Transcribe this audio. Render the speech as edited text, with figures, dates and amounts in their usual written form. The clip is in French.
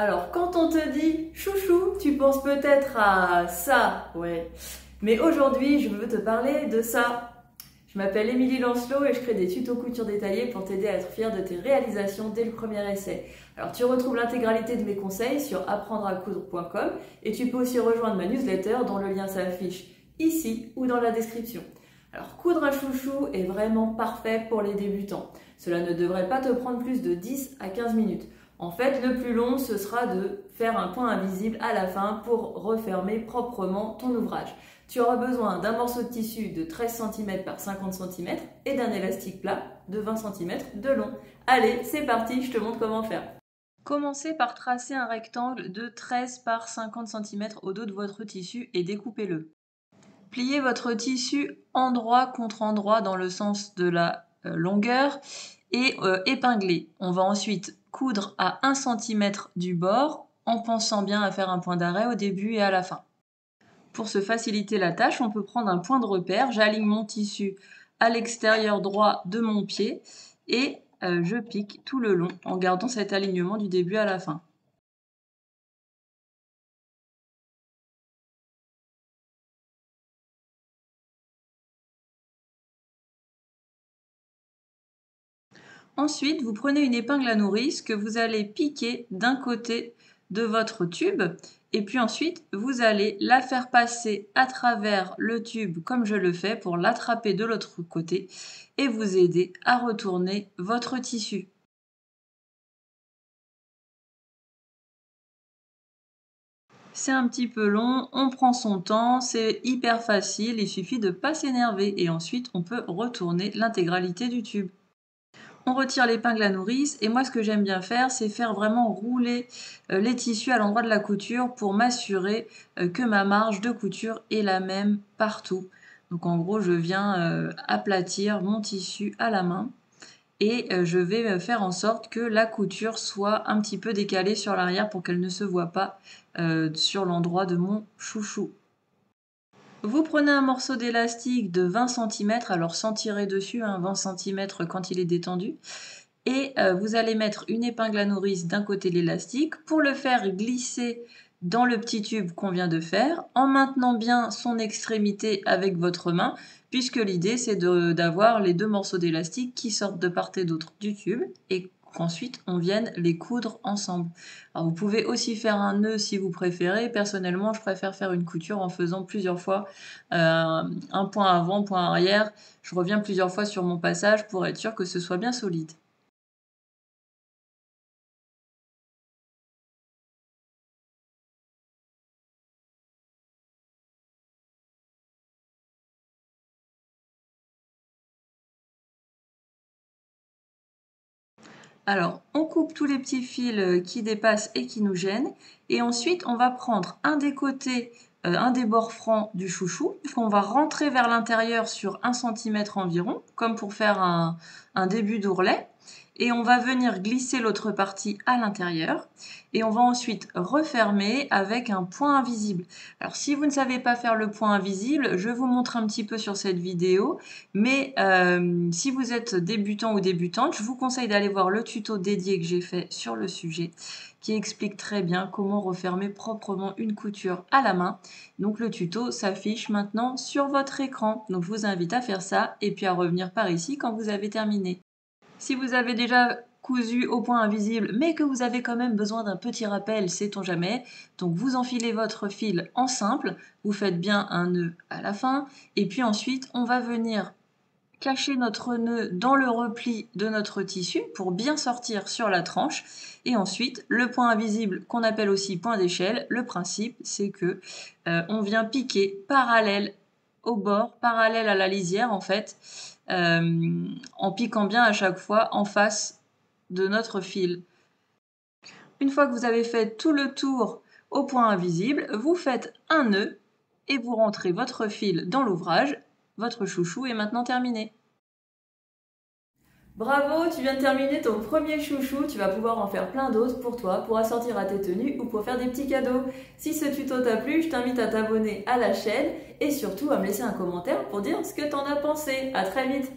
Alors, quand on te dit chouchou, tu penses peut-être à ça, ouais. Mais aujourd'hui, je veux te parler de ça. Je m'appelle Émilie Lancelot et je crée des tutos couture détaillés pour t'aider à être fière de tes réalisations dès le premier essai. Alors, tu retrouves l'intégralité de mes conseils sur apprendracoudre.com et tu peux aussi rejoindre ma newsletter dont le lien s'affiche ici ou dans la description. Alors, coudre un chouchou est vraiment parfait pour les débutants. Cela ne devrait pas te prendre plus de 10 à 15 minutes. En fait, le plus long, ce sera de faire un point invisible à la fin pour refermer proprement ton ouvrage. Tu auras besoin d'un morceau de tissu de 13 cm par 50 cm et d'un élastique plat de 20 cm de long. Allez, c'est parti, je te montre comment faire. Commencez par tracer un rectangle de 13 par 50 cm au dos de votre tissu et découpez-le. Pliez votre tissu endroit contre endroit dans le sens de la longueur et épinglez. On va ensuite coudre à 1 cm du bord en pensant bien à faire un point d'arrêt au début et à la fin. Pour se faciliter la tâche, on peut prendre un point de repère. J'aligne mon tissu à l'extérieur droit de mon pied et je pique tout le long en gardant cet alignement du début à la fin. Ensuite, vous prenez une épingle à nourrice que vous allez piquer d'un côté de votre tube et puis ensuite, vous allez la faire passer à travers le tube comme je le fais pour l'attraper de l'autre côté et vous aider à retourner votre tissu. C'est un petit peu long, on prend son temps, c'est hyper facile, il suffit de ne pas s'énerver et ensuite on peut retourner l'intégralité du tube. On retire l'épingle à nourrice et moi ce que j'aime bien faire c'est faire vraiment rouler les tissus à l'endroit de la couture pour m'assurer que ma marge de couture est la même partout. Donc en gros je viens aplatir mon tissu à la main et je vais faire en sorte que la couture soit un petit peu décalée sur l'arrière pour qu'elle ne se voit pas sur l'endroit de mon chouchou. Vous prenez un morceau d'élastique de 20 cm, alors sans tirer dessus, 20 cm quand il est détendu, et vous allez mettre une épingle à nourrice d'un côté de l'élastique pour le faire glisser dans le petit tube qu'on vient de faire, en maintenant bien son extrémité avec votre main, puisque l'idée c'est d'avoir les deux morceaux d'élastique qui sortent de part et d'autre du tube, et qu'ensuite on vienne les coudre ensemble. Alors vous pouvez aussi faire un nœud si vous préférez. Personnellement, je préfère faire une couture en faisant plusieurs fois un point avant, point arrière. Je reviens plusieurs fois sur mon passage pour être sûr que ce soit bien solide. Alors, on coupe tous les petits fils qui dépassent et qui nous gênent. Et ensuite, on va prendre un des côtés, un des bords francs du chouchou, qu'on va rentrer vers l'intérieur sur 1 cm environ, comme pour faire un début d'ourlet. Et on va venir glisser l'autre partie à l'intérieur. Et on va ensuite refermer avec un point invisible. Alors, si vous ne savez pas faire le point invisible, je vous montre un petit peu sur cette vidéo. Mais si vous êtes débutant ou débutante, je vous conseille d'aller voir le tuto dédié que j'ai fait sur le sujet qui explique très bien comment refermer proprement une couture à la main. Donc le tuto s'affiche maintenant sur votre écran. Donc je vous invite à faire ça et puis à revenir par ici quand vous avez terminé. Si vous avez déjà cousu au point invisible, mais que vous avez quand même besoin d'un petit rappel, sait-on jamais. Donc vous enfilez votre fil en simple, vous faites bien un nœud à la fin, et puis ensuite on va venir cacher notre nœud dans le repli de notre tissu pour bien sortir sur la tranche. Et ensuite, le point invisible qu'on appelle aussi point d'échelle, le principe c'est que on vient piquer parallèle au bord, parallèle à la lisière en fait, en piquant bien à chaque fois en face de notre fil. Une fois que vous avez fait tout le tour au point invisible, vous faites un nœud et vous rentrez votre fil dans l'ouvrage. Votre chouchou est maintenant terminé. Bravo, tu viens de terminer ton premier chouchou, tu vas pouvoir en faire plein d'autres pour toi, pour assortir à tes tenues ou pour faire des petits cadeaux. Si ce tuto t'a plu, je t'invite à t'abonner à la chaîne et surtout à me laisser un commentaire pour dire ce que t'en as pensé. À très vite!